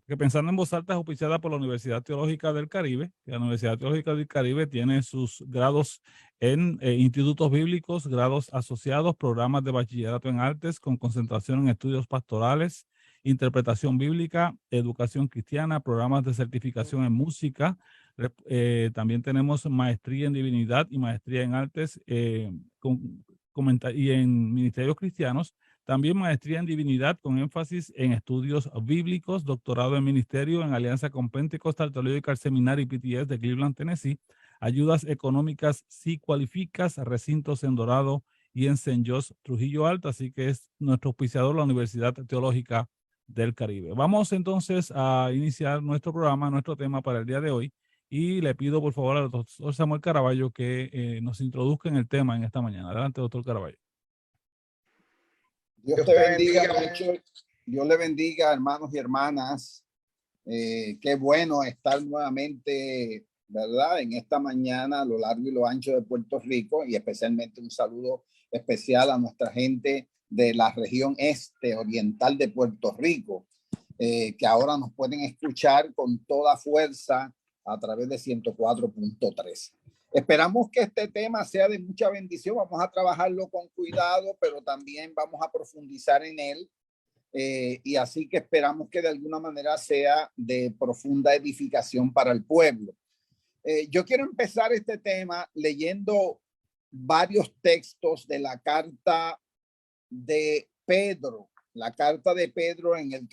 que Pensando en Voz Alta es auspiciada por la Universidad Teológica del Caribe. La Universidad Teológica del Caribe tiene sus grados en institutos bíblicos, grados asociados, programas de bachillerato en artes con concentración en estudios pastorales, interpretación bíblica, educación cristiana, programas de certificación en música. También tenemos maestría en divinidad y maestría en artes y en ministerios cristianos. También maestría en divinidad con énfasis en estudios bíblicos, doctorado en ministerio en alianza con Pentecostal Theological Seminary y PTS de Cleveland, Tennessee. Ayudas económicas si cualificas, recintos en Dorado y en St. John's, Trujillo Alto. Así que es nuestro auspiciador, la Universidad Teológica del Caribe. Vamos entonces a iniciar nuestro programa, nuestro tema para el día de hoy. Y le pido por favor al doctor Samuel Caraballo que nos introduzca en el tema en esta mañana. Adelante, doctor Caraballo. Dios te bendiga mucho. Dios le bendiga, hermanos y hermanas. Qué bueno estar nuevamente, ¿verdad? En esta mañana a lo largo y lo ancho de Puerto Rico, y especialmente un saludo especial a nuestra gente de la región este oriental de Puerto Rico, que ahora nos pueden escuchar con toda fuerza a través de 104.3. Esperamos que este tema sea de mucha bendición. Vamos a trabajarlo con cuidado, pero también vamos a profundizar en él. Y así que esperamos que de alguna manera sea de profunda edificación para el pueblo. Yo quiero empezar este tema leyendo varios textos de la carta de Pedro. La carta de Pedro en el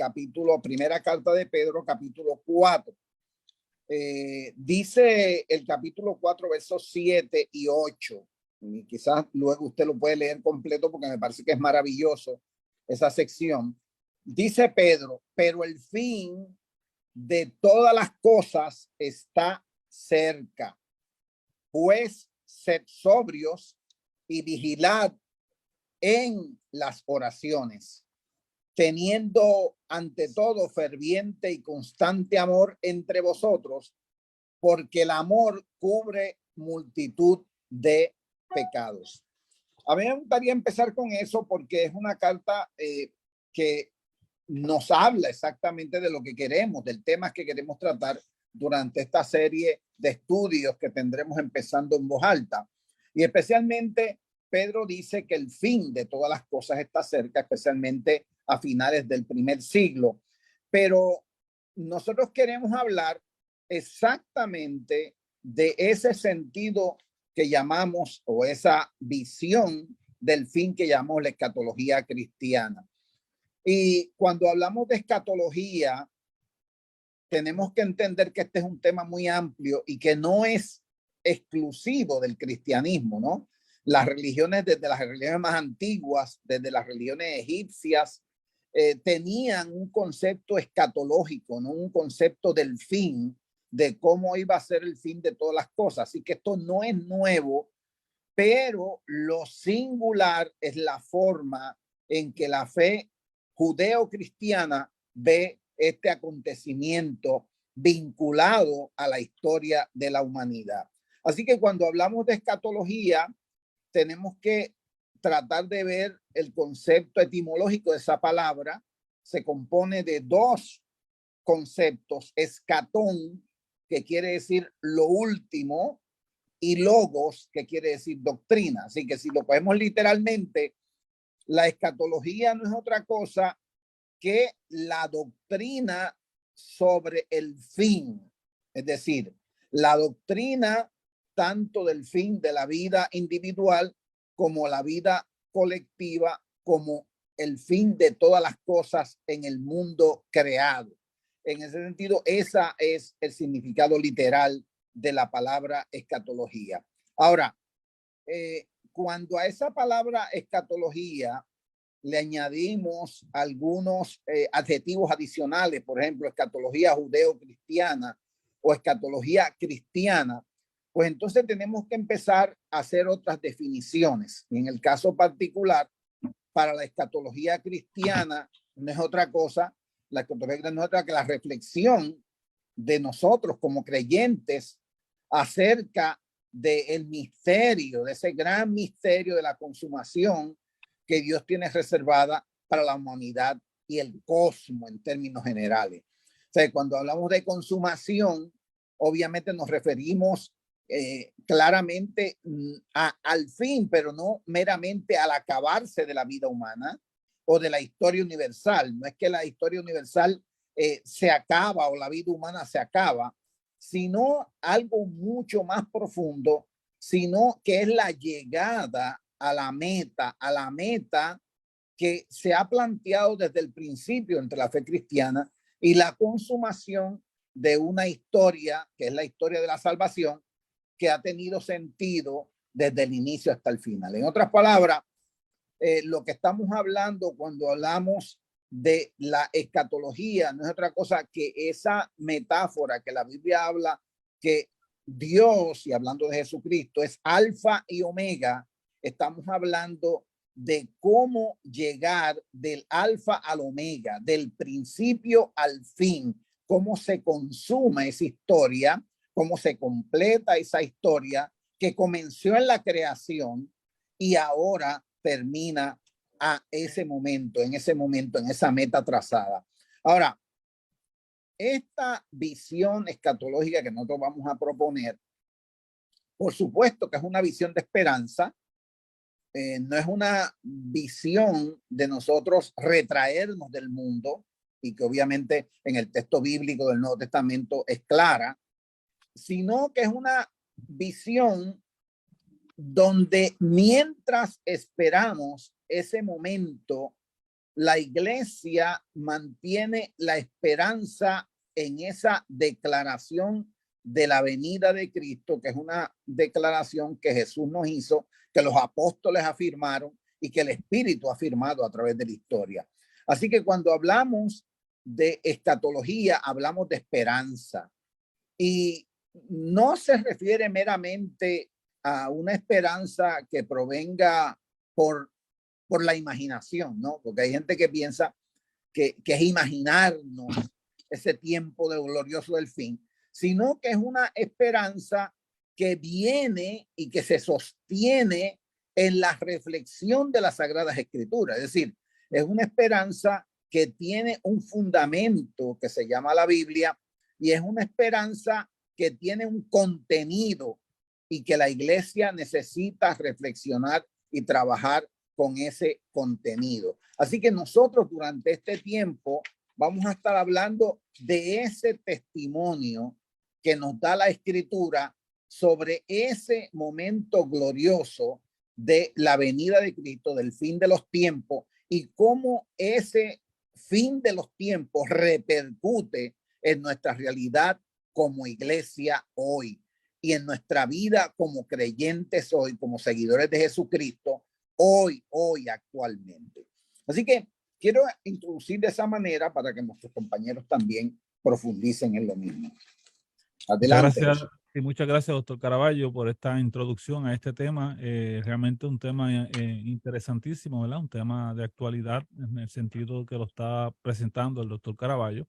primera carta de Pedro, capítulo 4. Dice el capítulo 4, versos 7 y 8. Y quizás luego usted lo puede leer completo porque me parece que es maravilloso esa sección. Dice Pedro, pero el fin de todas las cosas está cerca. Pues sed sobrios y vigilad en las oraciones, teniendo ante todo ferviente y constante amor entre vosotros, porque el amor cubre multitud de pecados. A mí me gustaría empezar con eso porque es una carta que nos habla exactamente de lo que queremos, del tema que queremos tratar durante esta serie de estudios que tendremos empezando en voz alta. Y especialmente Pedro dice que el fin de todas las cosas está cerca, especialmente a finales del primer siglo. Pero nosotros queremos hablar exactamente de ese sentido que llamamos, o esa visión del fin que llamamos la escatología cristiana. Y cuando hablamos de escatología, tenemos que entender que este es un tema muy amplio y que no es exclusivo del cristianismo, ¿no? Las religiones, desde las religiones más antiguas, desde las religiones egipcias, tenían un concepto escatológico, ¿no? Un concepto del fin, de cómo iba a ser el fin de todas las cosas. Así que esto no es nuevo, pero lo singular es la forma en que la fe judeo-cristiana ve este acontecimiento vinculado a la historia de la humanidad. Así que cuando hablamos de escatología, tenemos que tratar de ver el concepto etimológico de esa palabra. Se compone de dos conceptos: escatón, que quiere decir lo último, y logos, que quiere decir doctrina. Así que si lo cogemos literalmente, la escatología no es otra cosa que la doctrina sobre el fin, es decir, la doctrina tanto del fin de la vida individual como la vida colectiva, como el fin de todas las cosas en el mundo creado. En ese sentido, esa es el significado literal de la palabra escatología. Ahora, cuando a esa palabra escatología le añadimos algunos adjetivos adicionales, por ejemplo, escatología judeo-cristiana o escatología cristiana, pues entonces tenemos que empezar a hacer otras definiciones. Y en el caso particular, para la escatología cristiana, no es otra cosa, la escatología no es otra que la reflexión de nosotros como creyentes acerca del misterio, de ese gran misterio de la consumación que Dios tiene reservada para la humanidad y el cosmos en términos generales. sea, cuando hablamos de consumación, obviamente nos referimos claramente al fin, pero no meramente al acabarse de la vida humana o de la historia universal. No es que la historia universal se acaba o la vida humana se acaba, sino algo mucho más profundo, sino que es la llegada a la meta que se ha planteado desde el principio entre la fe cristiana y la consumación de una historia, que es la historia de la salvación, que ha tenido sentido desde el inicio hasta el final. En otras palabras, lo que estamos hablando cuando hablamos de la escatología no es otra cosa que esa metáfora que la Biblia habla, que Dios, y hablando de Jesucristo, es alfa y omega. Estamos hablando de cómo llegar del alfa al omega, del principio al fin, cómo se consuma esa historia, cómo se completa esa historia que comenzó en la creación y ahora termina a ese momento, en esa meta trazada. Ahora, esta visión escatológica que nosotros vamos a proponer, por supuesto que es una visión de esperanza, no es una visión de nosotros retraernos del mundo, y que obviamente en el texto bíblico del Nuevo Testamento es clara, sino que es una visión donde mientras esperamos ese momento, la iglesia mantiene la esperanza en esa declaración de la venida de Cristo, que es una declaración que Jesús nos hizo, que los apóstoles afirmaron y que el Espíritu ha afirmado a través de la historia. Así que cuando hablamos de escatología, hablamos de esperanza, y no se refiere meramente a una esperanza que provenga por la imaginación, ¿no? Porque hay gente que piensa que es imaginarnos ese tiempo de glorioso del fin, sino que es una esperanza que viene y que se sostiene en la reflexión de las Sagradas Escrituras. Es decir, es una esperanza que tiene un fundamento que se llama la Biblia, y es una esperanza que tiene un contenido y que la iglesia necesita reflexionar y trabajar con ese contenido. Así que nosotros durante este tiempo vamos a estar hablando de ese testimonio que nos da la Escritura sobre ese momento glorioso de la venida de Cristo, del fin de los tiempos, y cómo ese fin de los tiempos repercute en nuestra realidad como iglesia hoy y en nuestra vida como creyentes hoy, como seguidores de Jesucristo hoy actualmente. Así que quiero introducir de esa manera para que nuestros compañeros también profundicen en lo mismo. Adelante. Muchas gracias, doctor Caraballo, por esta introducción a este tema. Realmente un tema interesantísimo, ¿verdad? Un tema de actualidad en el sentido que lo está presentando el doctor Caraballo,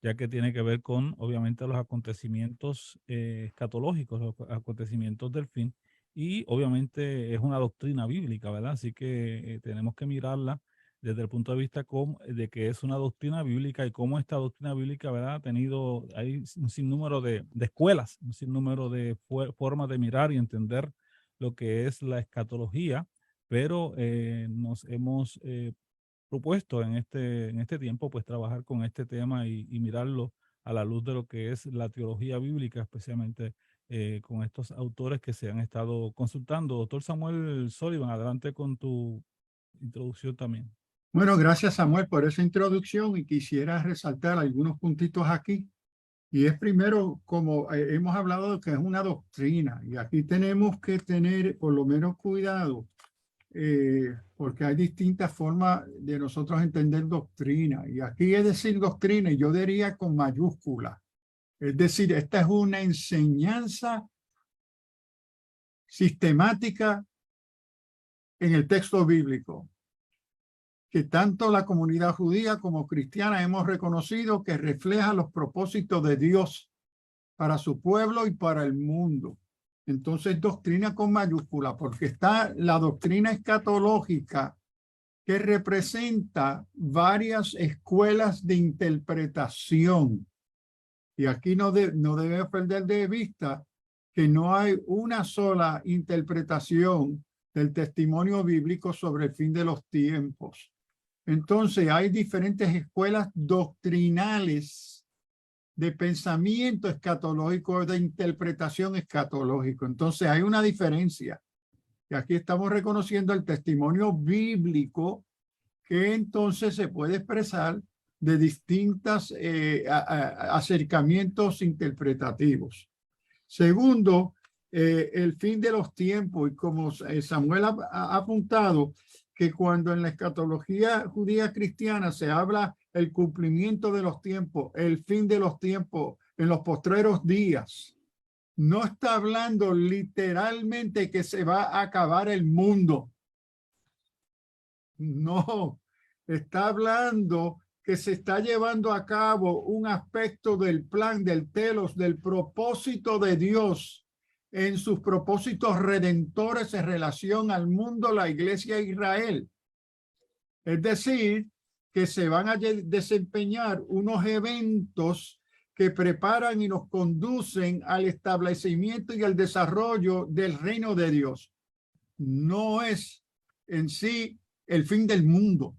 ya que tiene que ver con, obviamente, los acontecimientos escatológicos, los acontecimientos del fin, y obviamente es una doctrina bíblica, ¿verdad? Así que tenemos que mirarla desde el punto de vista de que es una doctrina bíblica y cómo esta doctrina bíblica, ¿verdad? Hay un sinnúmero de escuelas, un sinnúmero de formas de mirar y entender lo que es la escatología, pero nos hemos propuesto en este tiempo, pues trabajar con este tema y mirarlo a la luz de lo que es la teología bíblica, especialmente con estos autores que se han estado consultando. Doctor Samuel Sullivan, adelante con tu introducción también. Bueno, gracias Samuel por esa introducción, y quisiera resaltar algunos puntitos aquí. Y es primero, como hemos hablado de que es una doctrina, y aquí tenemos que tener por lo menos cuidado, porque hay distintas formas de nosotros entender doctrina. Y aquí es decir doctrina, y yo diría con mayúscula. Es decir, esta es una enseñanza sistemática en el texto bíblico, que tanto la comunidad judía como cristiana hemos reconocido que refleja los propósitos de Dios para su pueblo y para el mundo. Entonces, doctrina con mayúscula, porque está la doctrina escatológica, que representa varias escuelas de interpretación Y aquí no debe perder de vista que no hay una sola interpretación del testimonio bíblico sobre el fin de los tiempos. Entonces hay diferentes escuelas doctrinales de pensamiento escatológico, de interpretación escatológico. Entonces hay una diferencia. Y aquí estamos reconociendo el testimonio bíblico que entonces se puede expresar de distintos acercamientos interpretativos. Segundo, el fin de los tiempos, y como Samuel ha apuntado, que cuando en la escatología judía cristiana se habla el cumplimiento de los tiempos, el fin de los tiempos en los postreros días, no está hablando literalmente que se va a acabar el mundo. No, está hablando que se está llevando a cabo un aspecto del plan, del telos, del propósito de Dios en sus propósitos redentores en relación al mundo, la iglesia e Israel. Es decir, que se van a desempeñar unos eventos que preparan y nos conducen al establecimiento y al desarrollo del reino de Dios. No es en sí el fin del mundo.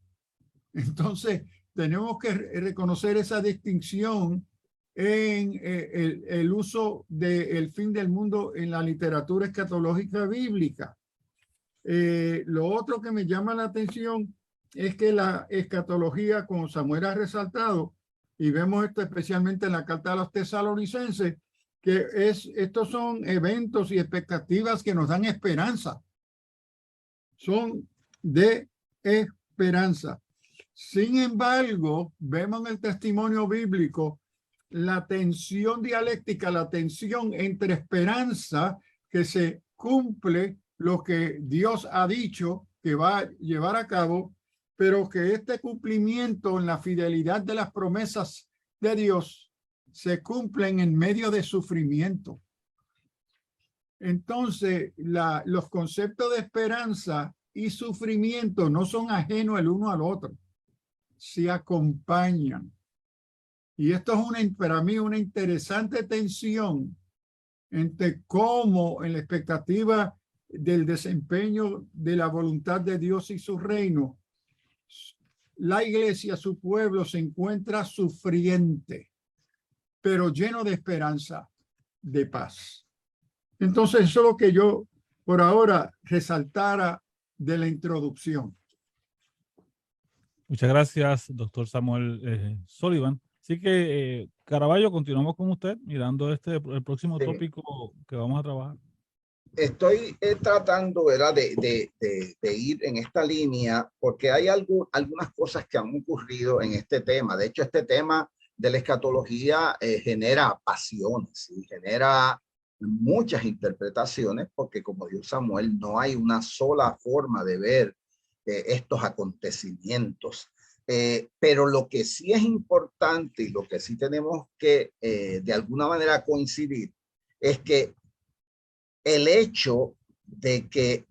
Entonces, tenemos que reconocer esa distinción en el uso del fin del mundo en la literatura escatológica bíblica. Lo otro que me llama la atención es que la escatología, como Samuel ha resaltado, y vemos esto especialmente en la carta a los tesalonicenses, que estos son eventos y expectativas que nos dan esperanza. Son de esperanza. Sin embargo, vemos en el testimonio bíblico la tensión dialéctica, la tensión entre esperanza que se cumple lo que Dios ha dicho que va a llevar a cabo, pero que este cumplimiento en la fidelidad de las promesas de Dios se cumplen en medio de sufrimiento. Entonces, los conceptos de esperanza y sufrimiento no son ajenos el uno al otro, se acompañan. Y esto es para mí una interesante tensión entre cómo en la expectativa del desempeño de la voluntad de Dios y su reino, la iglesia, su pueblo, se encuentra sufriente, pero lleno de esperanza, de paz. Entonces, eso es lo que yo por ahora resaltara de la introducción. Muchas gracias, doctor Samuel Sullivan. Así que, Caraballo, continuamos con usted mirando el próximo tópico que vamos a trabajar. Estoy tratando, ¿verdad?, de ir en esta línea porque hay algunas cosas que han ocurrido en este tema. De hecho, este tema de la escatología genera pasiones y genera muchas interpretaciones porque, como dijo Samuel, no hay una sola forma de ver estos acontecimientos. Pero lo que sí es importante y lo que sí tenemos que de alguna manera coincidir es que el hecho de que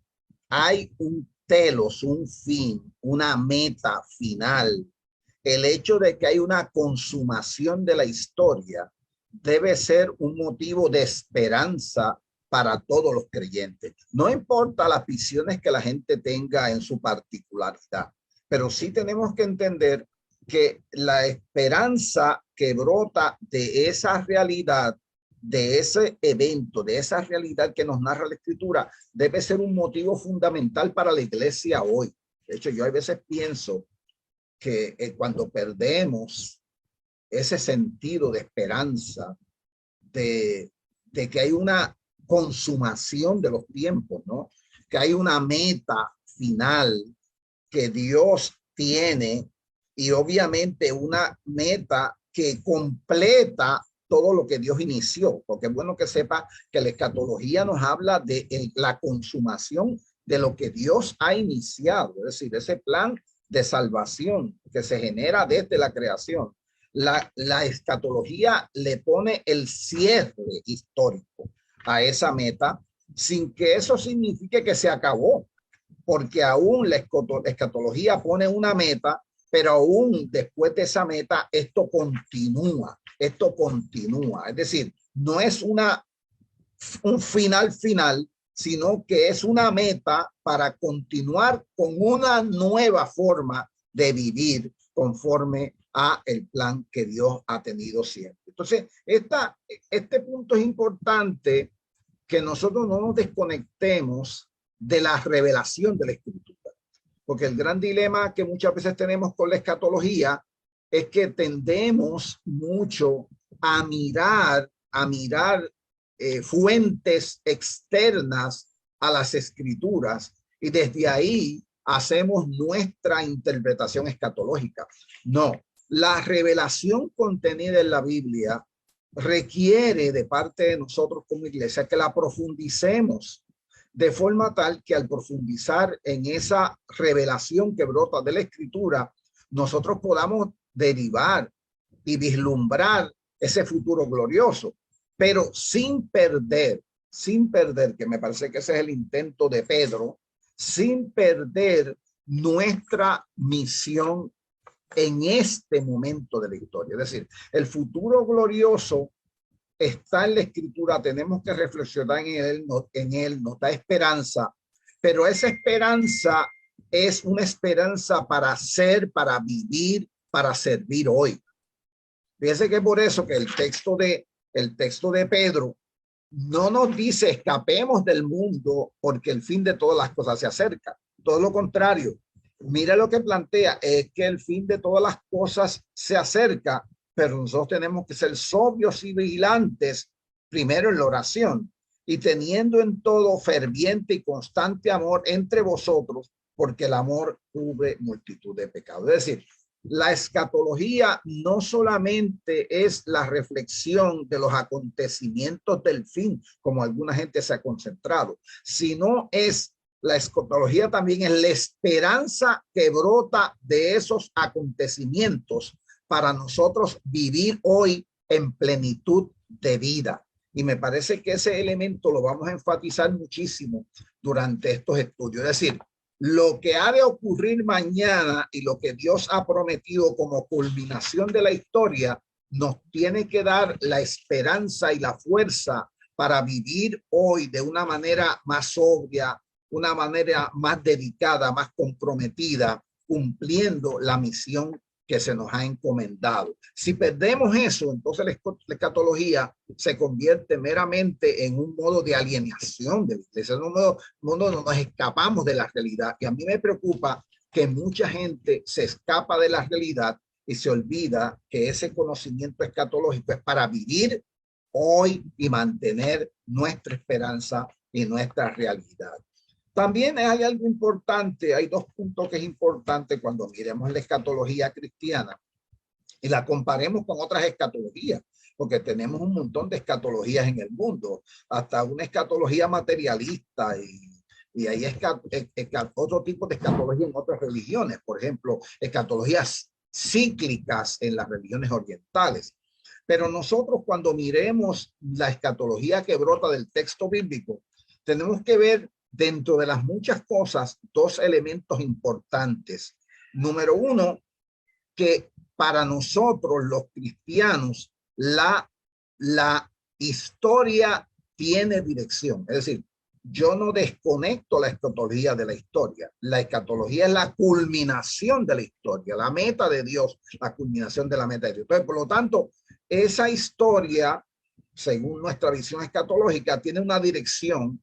hay un telos, un fin, una meta final, el hecho de que hay una consumación de la historia debe ser un motivo de esperanza para todos los creyentes. No importa las visiones que la gente tenga en su particularidad, pero sí tenemos que entender que la esperanza que brota de esa realidad, de ese evento, de esa realidad que nos narra la Escritura, debe ser un motivo fundamental para la iglesia hoy. De hecho, yo a veces pienso que cuando perdemos ese sentido de esperanza, de que hay una consumación de los tiempos, ¿no? Que hay una meta final que Dios tiene y obviamente una meta que completa todo lo que Dios inició, porque es bueno que sepa que la escatología nos habla de la consumación de lo que Dios ha iniciado, es decir, ese plan de salvación que se genera desde la creación. La escatología le pone el cierre histórico a esa meta sin que eso signifique que se acabó, porque aún la escatología pone una meta, pero aún después de esa meta, esto continúa, es decir, no es un final, sino que es una meta para continuar con una nueva forma de vivir conforme a el plan que Dios ha tenido siempre. Entonces, este punto es importante, que nosotros no nos desconectemos de la revelación de la Escritura, porque el gran dilema que muchas veces tenemos con la escatología es que tendemos mucho a mirar fuentes externas a las Escrituras, y desde ahí hacemos nuestra interpretación escatológica. No, la revelación contenida en la Biblia requiere de parte de nosotros como iglesia que la profundicemos, de forma tal que al profundizar en esa revelación que brota de la Escritura, nosotros podamos derivar y vislumbrar ese futuro glorioso, pero sin perder, que me parece que ese es el intento de Pedro, sin perder nuestra misión en este momento de la historia. Es decir, el futuro glorioso está en la Escritura, tenemos que reflexionar en él, nos da esperanza, pero esa esperanza es una esperanza para ser, para vivir, para servir hoy. Fíjense que es por eso que el texto de Pedro no nos dice escapemos del mundo porque el fin de todas las cosas se acerca. Todo lo contrario. Mira lo que plantea, es que el fin de todas las cosas se acerca, pero nosotros tenemos que ser sobrios y vigilantes, primero en la oración, y teniendo en todo ferviente y constante amor entre vosotros, porque el amor cubre multitud de pecados. Es decir, la escatología no solamente es la reflexión de los acontecimientos del fin, como alguna gente se ha concentrado, sino la escatología también es la esperanza que brota de esos acontecimientos para nosotros vivir hoy en plenitud de vida. Y me parece que ese elemento lo vamos a enfatizar muchísimo durante estos estudios. Es decir, lo que ha de ocurrir mañana y lo que Dios ha prometido como culminación de la historia nos tiene que dar la esperanza y la fuerza para vivir hoy de una manera más sobria, una manera más dedicada, más comprometida, cumpliendo la misión que se nos ha encomendado. Si perdemos eso, entonces la escatología se convierte meramente en un modo de alienación de la iglesia, en un modo donde nos escapamos de la realidad. Y a mí me preocupa que mucha gente se escapa de la realidad y se olvida que ese conocimiento escatológico es para vivir hoy y mantener nuestra esperanza y nuestra realidad. También hay algo importante, hay dos puntos que es importante cuando miremos la escatología cristiana y la comparemos con otras escatologías, porque tenemos un montón de escatologías en el mundo, hasta una escatología materialista y hay otro tipo de escatología en otras religiones, por ejemplo, escatologías cíclicas en las religiones orientales. Pero nosotros cuando miremos la escatología que brota del texto bíblico, tenemos que ver dentro de las muchas cosas dos elementos importantes. Número uno, que para nosotros los cristianos la historia tiene dirección. Es decir, yo no desconecto la escatología de la historia. La escatología es la culminación de la historia, la meta de Dios, la culminación de la meta de Dios. Entonces, por lo tanto, esa historia, según nuestra visión escatológica, tiene una dirección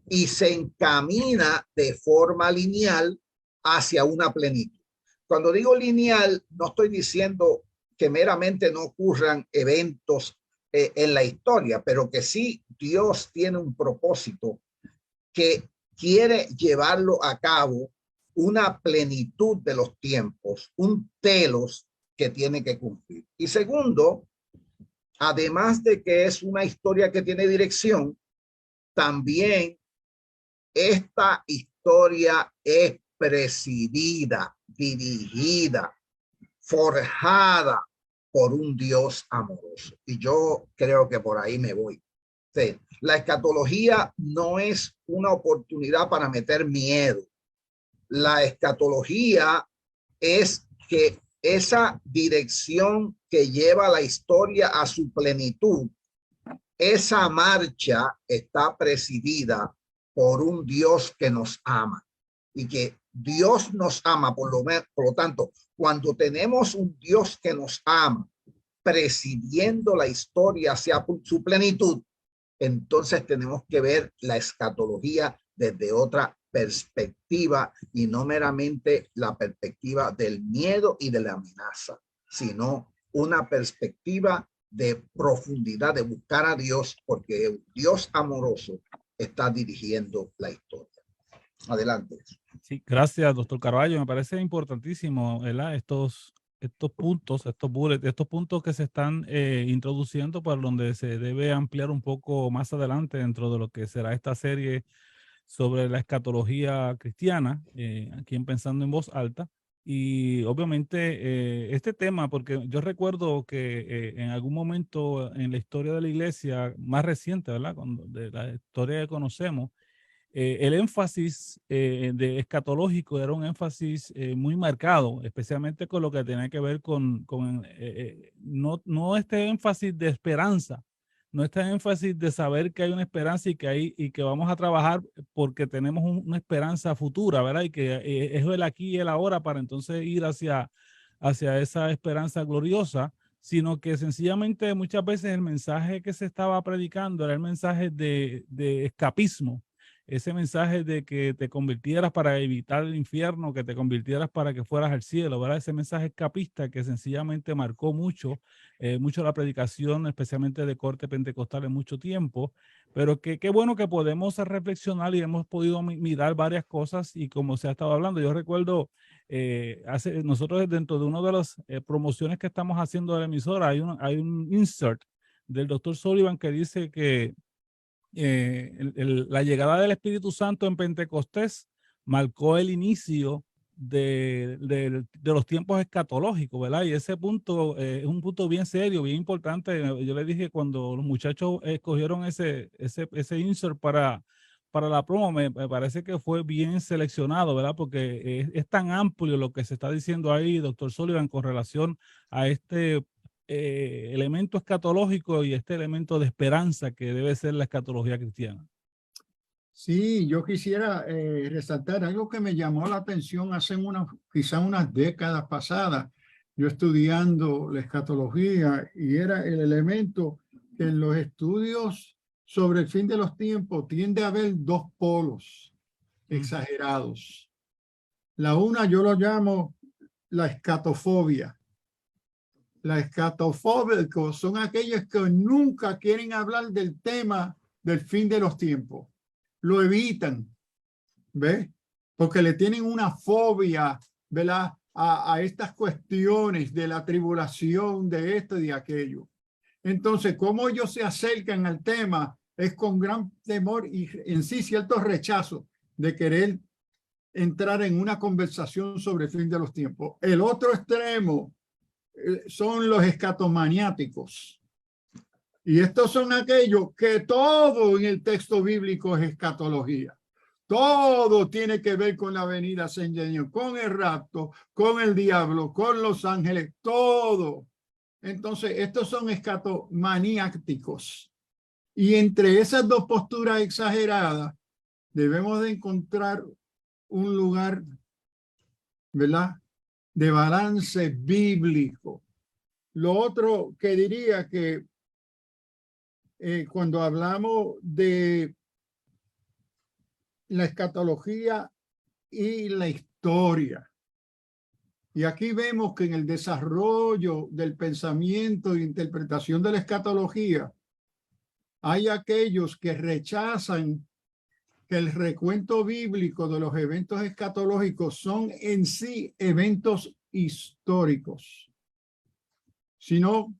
y se encamina de forma lineal hacia una plenitud. Cuando digo lineal, no estoy diciendo que meramente no ocurran eventos en la historia, pero que sí Dios tiene un propósito que quiere llevarlo a cabo, una plenitud de los tiempos, un telos que tiene que cumplir. Y segundo, además de que es una historia que tiene dirección, también esta historia es presidida, dirigida, forjada por un Dios amoroso. Y yo creo que por ahí me voy. Sí, la escatología no es una oportunidad para meter miedo. La escatología es que esa dirección que lleva la historia a su plenitud, esa marcha está presidida por un Dios que nos ama y que Dios nos ama. Por lo tanto, cuando tenemos un Dios que nos ama presidiendo la historia hacia su plenitud, entonces tenemos que ver la escatología desde otra perspectiva y no meramente la perspectiva del miedo y de la amenaza, sino una perspectiva de profundidad, de buscar a Dios, porque el Dios amoroso está dirigiendo la historia. Adelante. Sí, gracias, doctor Carvalho. Me parece importantísimo, ¿verdad? Estos puntos, estos puntos que se están introduciendo, para donde se debe ampliar un poco más adelante dentro de lo que será esta serie sobre la escatología cristiana, aquí en Pensando en Voz Alta. Y obviamente este tema, porque yo recuerdo que en algún momento en la historia de la iglesia más reciente, ¿verdad? De la historia que conocemos, el énfasis de escatológico era un énfasis muy marcado, especialmente con lo que tenía que ver con no este énfasis de esperanza, no este énfasis de saber que hay una esperanza y que vamos a trabajar porque tenemos una esperanza futura, ¿verdad? Y que es el aquí y el ahora para entonces ir hacia esa esperanza gloriosa, sino que sencillamente muchas veces el mensaje que se estaba predicando era el mensaje de escapismo, ese mensaje de que te convirtieras para evitar el infierno, que te convirtieras para que fueras al cielo, ¿verdad? Ese mensaje escapista que sencillamente marcó mucho la predicación, especialmente de corte pentecostal en mucho tiempo, pero qué bueno que podemos reflexionar y hemos podido mirar varias cosas y como se ha estado hablando, yo recuerdo nosotros dentro de una de las promociones que estamos haciendo de la emisora, hay un insert del doctor Sullivan que dice que la llegada del Espíritu Santo en Pentecostés marcó el inicio de los tiempos escatológicos, ¿verdad? Y ese punto es un punto bien serio, bien importante. Yo le dije cuando los muchachos escogieron ese insert para la promo, me parece que fue bien seleccionado, ¿verdad? Porque es tan amplio lo que se está diciendo ahí, doctor Sullivan, con relación a este elemento escatológico y este elemento de esperanza que debe ser la escatología cristiana. Sí, yo quisiera resaltar algo que me llamó la atención hace quizá unas décadas pasadas, yo estudiando la escatología, y era el elemento que en los estudios sobre el fin de los tiempos tiende a haber dos polos exagerados. La una yo lo llamo la escatofobia. La escatofóbicos son aquellos que nunca quieren hablar del tema del fin de los tiempos. Lo evitan, ¿ves? Porque le tienen una fobia, ¿verdad? A estas cuestiones de la tribulación, de esto y de aquello. Entonces, cómo ellos se acercan al tema es con gran temor y en sí cierto rechazo de querer entrar en una conversación sobre el fin de los tiempos. El otro extremo son los escatomaniáticos. Y estos son aquellos que todo en el texto bíblico es escatología. Todo tiene que ver con la venida Señor, con el rapto, con el diablo, con los ángeles, todo. Entonces, estos son escatomaniáticos. Y entre esas dos posturas exageradas, debemos de encontrar un lugar, ¿verdad?, de balance bíblico. Lo otro que diría que cuando hablamos de la escatología y la historia, y aquí vemos que en el desarrollo del pensamiento e interpretación de la escatología, hay aquellos que rechazan que el recuento bíblico de los eventos escatológicos son en sí eventos históricos, sino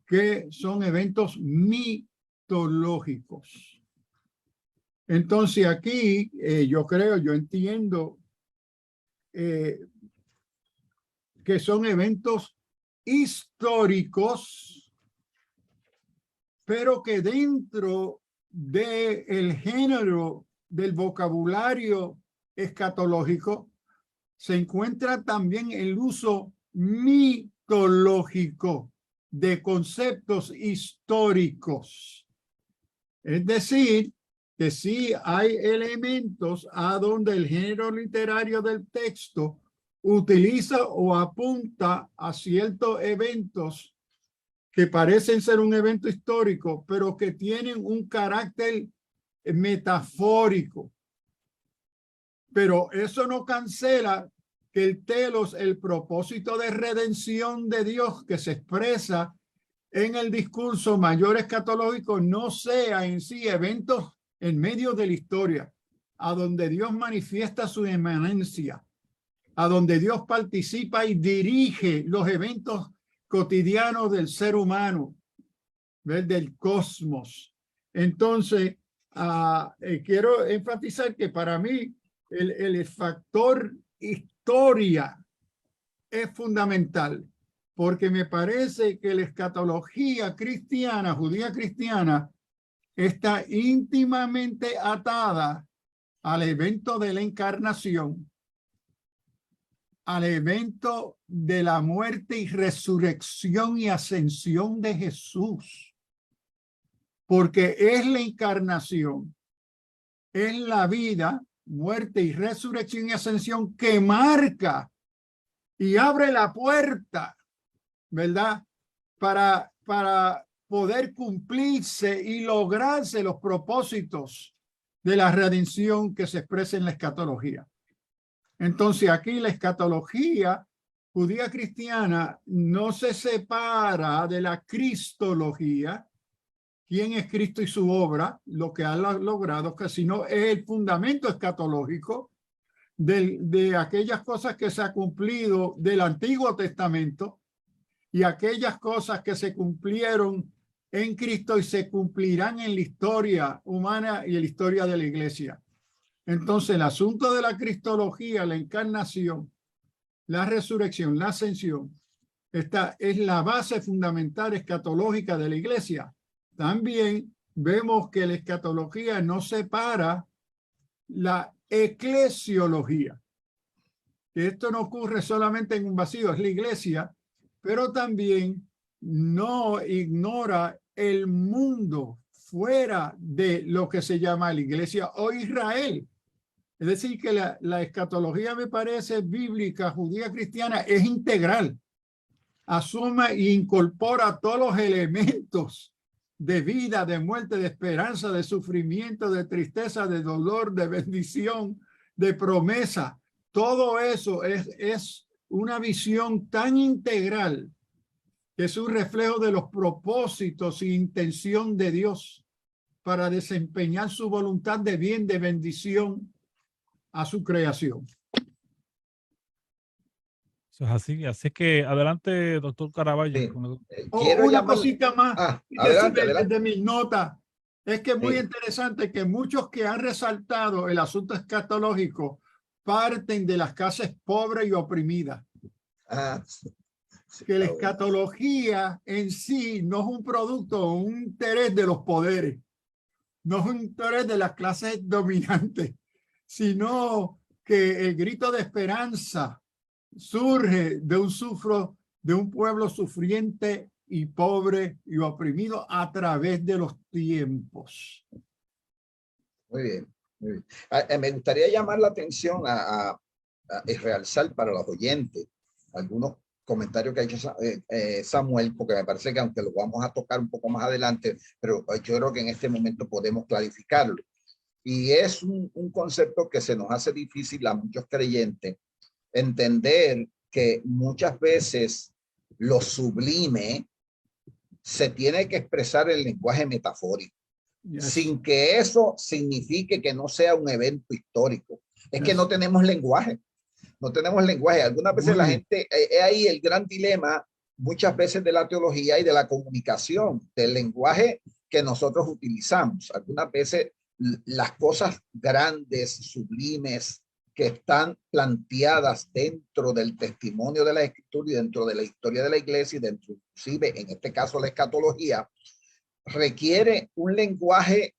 que son eventos mitológicos. Entonces aquí yo entiendo que son eventos históricos, pero que dentro del género del vocabulario escatológico se encuentra también el uso mitológico de conceptos históricos. Es decir, que sí hay elementos a donde el género literario del texto utiliza o apunta a ciertos eventos que parecen ser un evento histórico, pero que tienen un carácter metafórico. Pero eso no cancela que el telos, el propósito de redención de Dios que se expresa en el discurso mayor escatológico, no sea en sí eventos en medio de la historia, a donde Dios manifiesta su emanencia, a donde Dios participa y dirige los eventos cotidianos del ser humano, del cosmos. Entonces, quiero enfatizar que para mí el factor historia es fundamental, porque me parece que la escatología cristiana, judía cristiana, está íntimamente atada al evento de la encarnación, al evento de la muerte y resurrección y ascensión de Jesús. Porque es la encarnación, es la vida, muerte y resurrección y ascensión que marca y abre la puerta, ¿verdad? Para poder cumplirse y lograrse los propósitos de la redención que se expresa en la escatología. Entonces aquí la escatología judía cristiana no se separa de la cristología, quién es Cristo y su obra, lo que ha logrado, que sino es el fundamento escatológico de aquellas cosas que se ha cumplido del Antiguo Testamento y aquellas cosas que se cumplieron en Cristo y se cumplirán en la historia humana y en la historia de la iglesia. Entonces, el asunto de la cristología, la encarnación, la resurrección, la ascensión, esta es la base fundamental escatológica de la iglesia. También vemos que la escatología no separa la eclesiología. Esto no ocurre solamente en un vacío, es la iglesia, pero también no ignora el mundo fuera de lo que se llama la iglesia o Israel. Es decir, que la escatología me parece bíblica, judía cristiana, es integral. Asume e incorpora todos los elementos de vida, de muerte, de esperanza, de sufrimiento, de tristeza, de dolor, de bendición, de promesa. Todo eso es una visión tan integral que es un reflejo de los propósitos e intención de Dios para desempeñar su voluntad de bien, de bendición a su creación. Eso es así. Así que adelante, doctor Caraballo. Sí. Una cosita más. Adelante. De mis notas. Es que es muy interesante que muchos que han resaltado el asunto escatológico parten de las clases pobres y oprimidas. Que la escatología en sí no es un producto, un interés de los poderes, no es un interés de las clases dominantes, sino que el grito de esperanza surge de un pueblo sufriente y pobre y oprimido a través de los tiempos. Muy bien, muy bien. Me gustaría llamar la atención y realzar para los oyentes algunos comentarios que ha hecho Samuel, porque me parece que aunque lo vamos a tocar un poco más adelante, pero yo creo que en este momento podemos clarificarlo. Y es un concepto que se nos hace difícil a muchos creyentes entender, que muchas veces lo sublime se tiene que expresar en lenguaje metafórico, sin que eso signifique que no sea un evento histórico. Es que no tenemos lenguaje. No tenemos lenguaje. Algunas veces la gente, es ahí el gran dilema, muchas veces de la teología y de la comunicación, del lenguaje que nosotros utilizamos. Algunas veces las cosas grandes, sublimes, que están planteadas dentro del testimonio de la Escritura y dentro de la historia de la iglesia y dentro, inclusive, en este caso, la escatología, requiere un lenguaje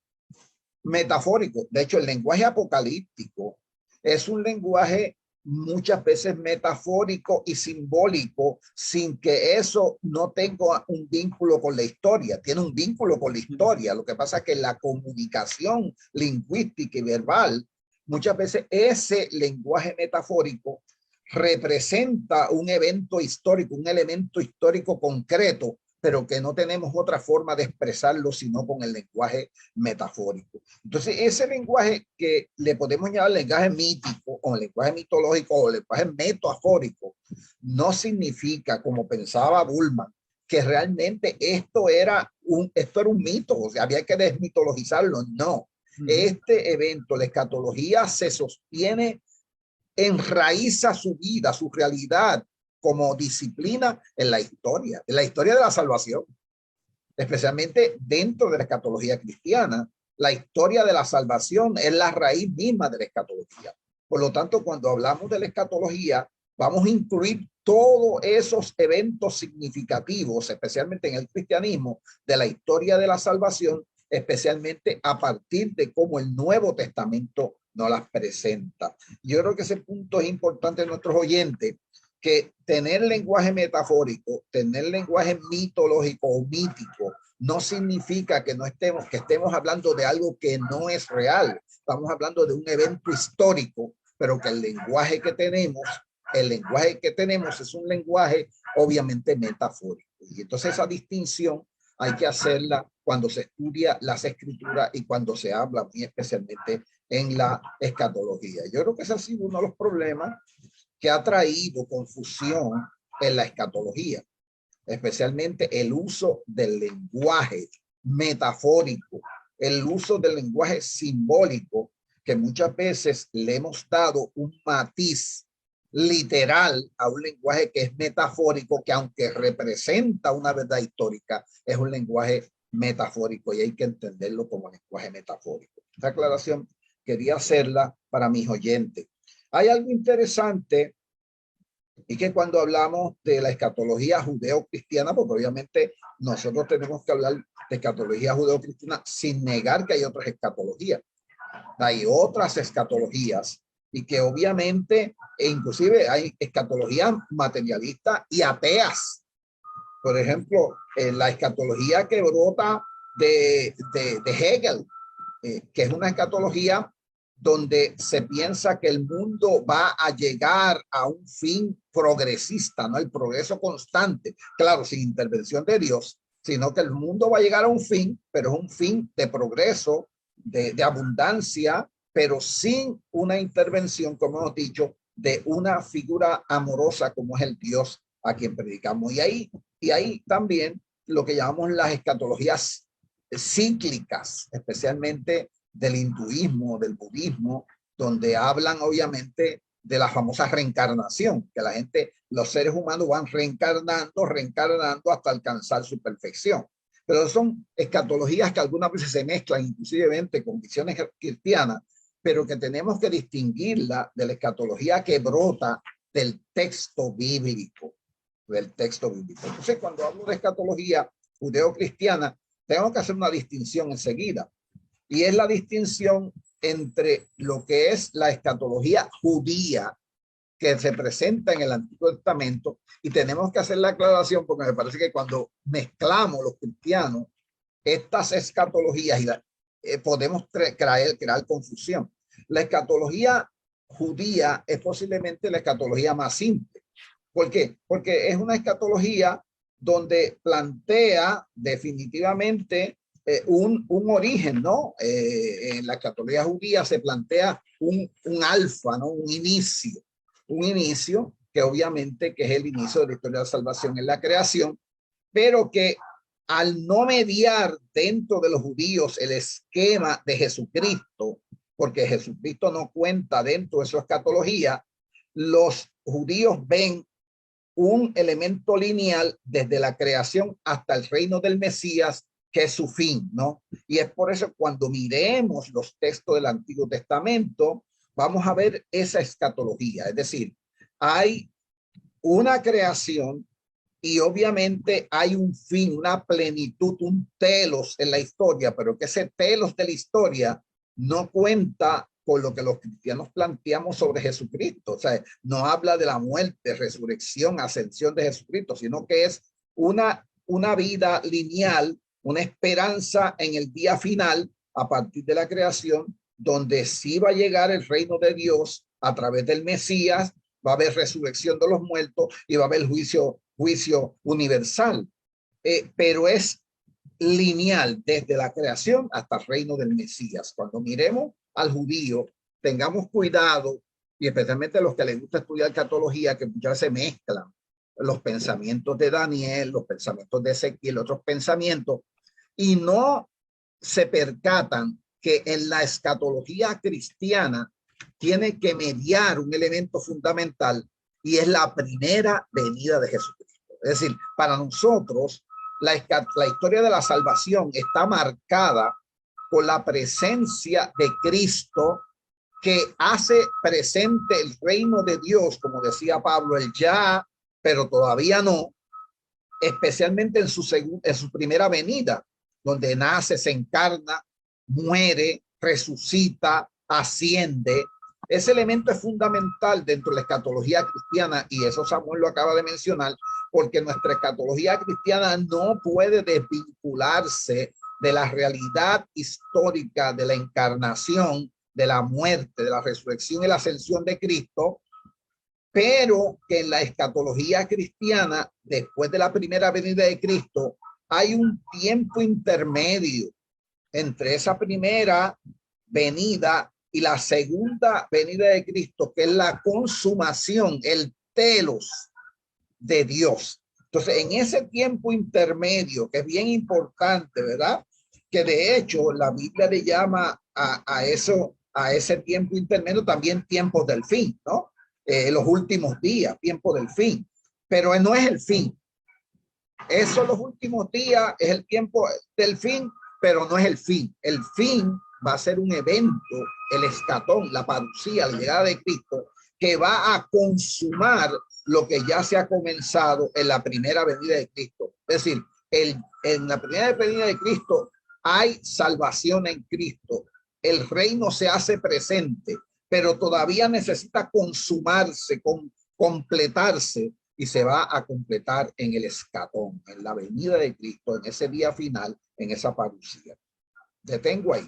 metafórico. De hecho, el lenguaje apocalíptico es un lenguaje muchas veces metafórico y simbólico, sin que eso no tenga un vínculo con la historia. Tiene un vínculo con la historia. Lo que pasa es que la comunicación lingüística y verbal, muchas veces ese lenguaje metafórico representa un evento histórico, un elemento histórico concreto, pero que no tenemos otra forma de expresarlo sino con el lenguaje metafórico. Entonces, ese lenguaje que le podemos llamar lenguaje mítico o lenguaje mitológico o lenguaje metafórico, no significa, como pensaba Bullman, que realmente esto era un mito, o sea, había que desmitologizarlo. No, este evento, la escatología, se sostiene, enraiza su vida, su realidad como disciplina en la historia de la salvación, especialmente dentro de la escatología cristiana. La historia de la salvación es la raíz misma de la escatología. Por lo tanto, cuando hablamos de la escatología, vamos a incluir todos esos eventos significativos, especialmente en el cristianismo, de la historia de la salvación, especialmente a partir de cómo el Nuevo Testamento nos las presenta. Yo creo que ese punto es importante en nuestros oyentes, que tener lenguaje metafórico, tener lenguaje mitológico o mítico, no significa que estemos hablando de algo que no es real. Estamos hablando de un evento histórico, pero que el lenguaje que tenemos es un lenguaje obviamente metafórico. Y entonces esa distinción hay que hacerla cuando se estudia las escrituras y cuando se habla muy especialmente en la escatología. Yo creo que ese ha sido uno de los problemas que ha traído confusión en la escatología, especialmente el uso del lenguaje metafórico, el uso del lenguaje simbólico, que muchas veces le hemos dado un matiz literal a un lenguaje que es metafórico, que aunque representa una verdad histórica, es un lenguaje metafórico y hay que entenderlo como lenguaje metafórico. Esta aclaración quería hacerla para mis oyentes. Hay algo interesante, y que cuando hablamos de la escatología judeo-cristiana, porque obviamente nosotros tenemos que hablar de escatología judeo-cristiana sin negar que hay otras escatologías. Hay otras escatologías y que obviamente, inclusive hay escatologías materialistas y ateas. Por ejemplo, la escatología que brota de Hegel, que es una escatología donde se piensa que el mundo va a llegar a un fin progresista, ¿no? El progreso constante, claro, sin intervención de Dios, sino que el mundo va a llegar a un fin, pero es un fin de progreso, de abundancia, pero sin una intervención, como hemos dicho, de una figura amorosa como es el Dios a quien predicamos. Y ahí también lo que llamamos las escatologías cíclicas, especialmente del hinduismo, del budismo, donde hablan obviamente de la famosa reencarnación, que los seres humanos van reencarnando hasta alcanzar su perfección. Pero son escatologías que algunas veces se mezclan inclusive con visiones cristianas, pero que tenemos que distinguirla de la escatología que brota del texto bíblico, Entonces, cuando hablo de escatología judeo-cristiana, tengo que hacer una distinción enseguida. Y es la distinción entre lo que es la escatología judía que se presenta en el Antiguo Testamento, y tenemos que hacer la aclaración porque me parece que cuando mezclamos los cristianos estas escatologías podemos crear confusión. La escatología judía es posiblemente la escatología más simple. ¿Por qué? Porque es una escatología donde plantea definitivamente un origen, ¿no? En la escatología judía se plantea un alfa, ¿no? Un inicio que obviamente que es el inicio de la historia de la salvación en la creación, pero que al no mediar dentro de los judíos el esquema de Jesucristo, porque Jesucristo no cuenta dentro de su escatología, los judíos ven un elemento lineal desde la creación hasta el reino del Mesías, que es su fin, ¿no? Y es por eso cuando miremos los textos del Antiguo Testamento, vamos a ver esa escatología. Es decir, hay una creación y obviamente hay un fin, una plenitud, un telos en la historia, pero que ese telos de la historia no cuenta con lo que los cristianos planteamos sobre Jesucristo. O sea, no habla de la muerte, resurrección, ascensión de Jesucristo, sino que es una vida lineal, una esperanza en el día final a partir de la creación, donde sí va a llegar el reino de Dios a través del Mesías, va a haber resurrección de los muertos y va a haber juicio universal. Pero es lineal desde la creación hasta el reino del Mesías. Cuando miremos al judío, tengamos cuidado, y especialmente a los que les gusta estudiar escatología, que muchas veces mezclan los pensamientos de Daniel, los pensamientos de Ezequiel, otros pensamientos, y no se percatan que en la escatología cristiana tiene que mediar un elemento fundamental, y es la primera venida de Jesucristo. Es decir, para nosotros, la historia de la salvación está marcada por la presencia de Cristo, que hace presente el reino de Dios, como decía Pablo, el ya, pero todavía no, especialmente en su primera venida, donde nace, se encarna, muere, resucita, asciende. Ese elemento es fundamental dentro de la escatología cristiana, y eso Samuel lo acaba de mencionar, porque nuestra escatología cristiana no puede desvincularse de la realidad histórica de la encarnación, de la muerte, de la resurrección y la ascensión de Cristo, pero que en la escatología cristiana, después de la primera venida de Cristo, hay un tiempo intermedio entre esa primera venida y la segunda venida de Cristo, que es la consumación, el telos de Dios. Entonces, en ese tiempo intermedio, que es bien importante, ¿verdad? Que de hecho la Biblia le llama a ese tiempo intermedio también tiempos del fin, ¿no? Los últimos días, tiempo del fin, pero no es el fin. Eso, los últimos días, es el tiempo del fin, pero no es el fin. El fin va a ser un evento, el escatón, la parucía, la llegada de Cristo, que va a consumar lo que ya se ha comenzado en la primera venida de Cristo. Es decir, en la primera venida de Cristo hay salvación en Cristo. El reino se hace presente, pero todavía necesita consumarse, completarse, y se va a completar en el escatón, en la venida de Cristo, en ese día final, en esa parucía. Detengo ahí.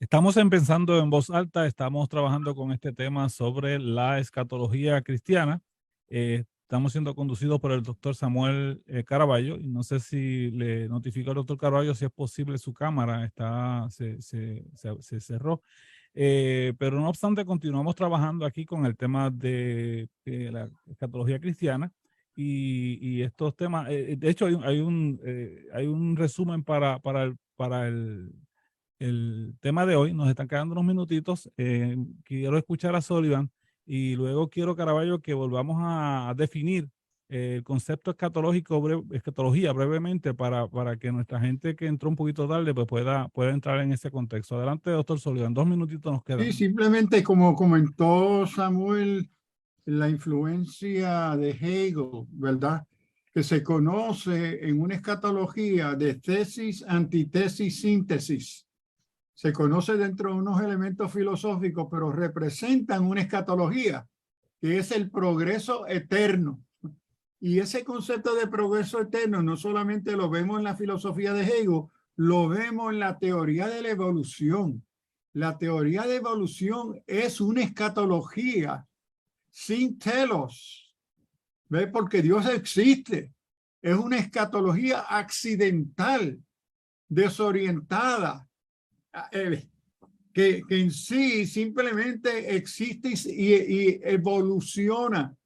Estamos empezando en voz alta, estamos trabajando con este tema sobre la escatología cristiana. Estamos siendo conducidos por el doctor Samuel Caraballo, y no sé si le notificó al doctor Caraballo si es posible su cámara, se cerró. Pero no obstante, continuamos trabajando aquí con el tema de la escatología cristiana y estos temas. De hecho, hay un resumen para el tema de hoy. Nos están quedando unos minutitos. Quiero escuchar a Sullivan y luego quiero, Caraballo, que volvamos a definir el concepto escatología brevemente para que nuestra gente que entró un poquito tarde pues pueda entrar en ese contexto. Adelante, doctor Sullivan. 2 minutitos nos quedan. Sí, simplemente como comentó Samuel, la influencia de Hegel, ¿verdad? Que se conoce en una escatología de tesis, antitesis, síntesis. Se conoce dentro de unos elementos filosóficos, pero representan una escatología, que es el progreso eterno. Y ese concepto de progreso eterno no solamente lo vemos en la filosofía de Hegel, lo vemos en la teoría de la evolución. La teoría de evolución es una escatología sin telos, ¿ve? Porque Dios existe. Es una escatología accidental, desorientada, que en sí simplemente existe y evoluciona.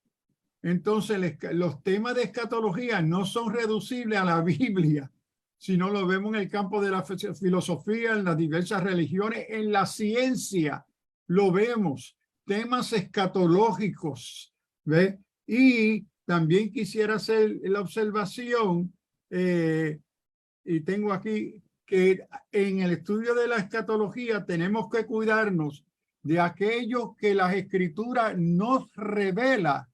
Entonces, los temas de escatología no son reducibles a la Biblia, sino lo vemos en el campo de la filosofía, en las diversas religiones, en la ciencia, lo vemos, temas escatológicos, ¿ve? Y también quisiera hacer la observación, y tengo aquí, que en el estudio de la escatología tenemos que cuidarnos de aquello que las escrituras nos revela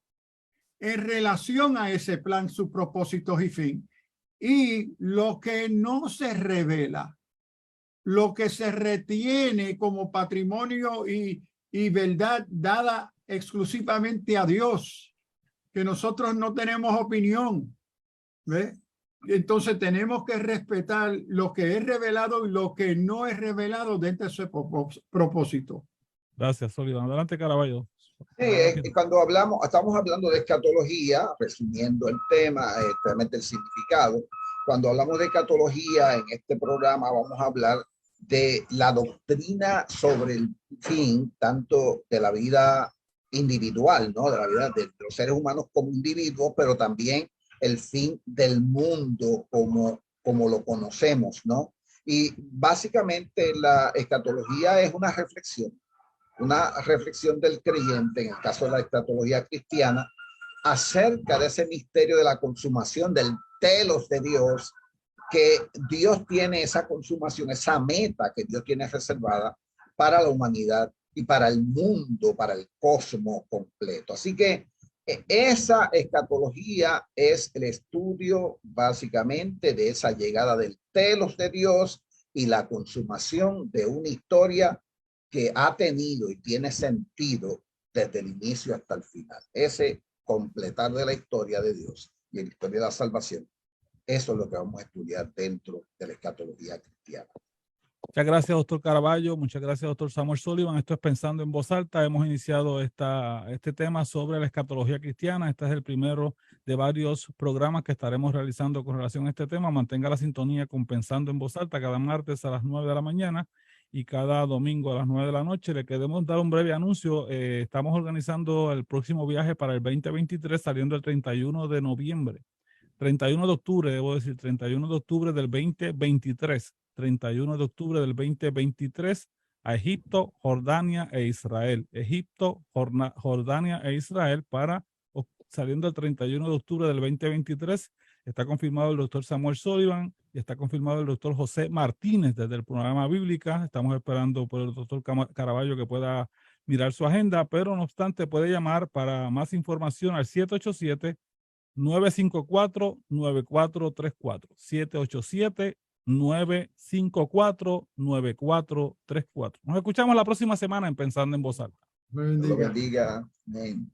en relación a ese plan, sus propósitos y fin, y lo que no se revela. lo que se retiene como patrimonio y verdad dada exclusivamente a Dios, que nosotros no tenemos opinión, ¿ve? Entonces tenemos que respetar lo que es revelado y lo que no es revelado dentro de ese propósito. Gracias, Sullivan. Adelante, Caraballo. Sí, cuando estamos hablando de escatología, resumiendo el tema, realmente el significado. Cuando hablamos de escatología en este programa, vamos a hablar de la doctrina sobre el fin, tanto de la vida individual, ¿no? De la vida de los seres humanos como individuos, pero también el fin del mundo como lo conocemos, ¿no? Y básicamente la escatología es una reflexión del creyente, en el caso de la escatología cristiana, acerca de ese misterio de la consumación del telos de Dios, que Dios tiene esa consumación, esa meta que Dios tiene reservada para la humanidad y para el mundo, para el cosmos completo. Así que esa escatología es el estudio básicamente de esa llegada del telos de Dios y la consumación de una historia que ha tenido y tiene sentido desde el inicio hasta el final. Ese completar de la historia de Dios y la historia de la salvación. Eso es lo que vamos a estudiar dentro de la escatología cristiana. Muchas gracias, doctor Caraballo. Muchas gracias, doctor Samuel Sullivan. Esto es Pensando en Voz Alta. Hemos iniciado este tema sobre la escatología cristiana. Este es el primero de varios programas que estaremos realizando con relación a este tema. Mantenga la sintonía con Pensando en Voz Alta cada martes a las 9 de la mañana y cada domingo a las 9 de la noche. Le queremos dar un breve anuncio. Estamos organizando el próximo viaje para el 2023, saliendo el 31 de noviembre. 31 de octubre, debo decir, 31 de octubre del 2023. 31 de octubre del 2023 a Egipto, Jordania e Israel. Egipto, Jordania e Israel saliendo el 31 de octubre del 2023. Está confirmado el doctor Samuel Sullivan y está confirmado el doctor José Martínez desde el programa Bíblica. Estamos esperando por el doctor Caraballo que pueda mirar su agenda, pero no obstante puede llamar para más información al 787-954-9434. 787-954-9434. Nos escuchamos la próxima semana en Pensando en Voz Alta. Lo bendiga. Amén.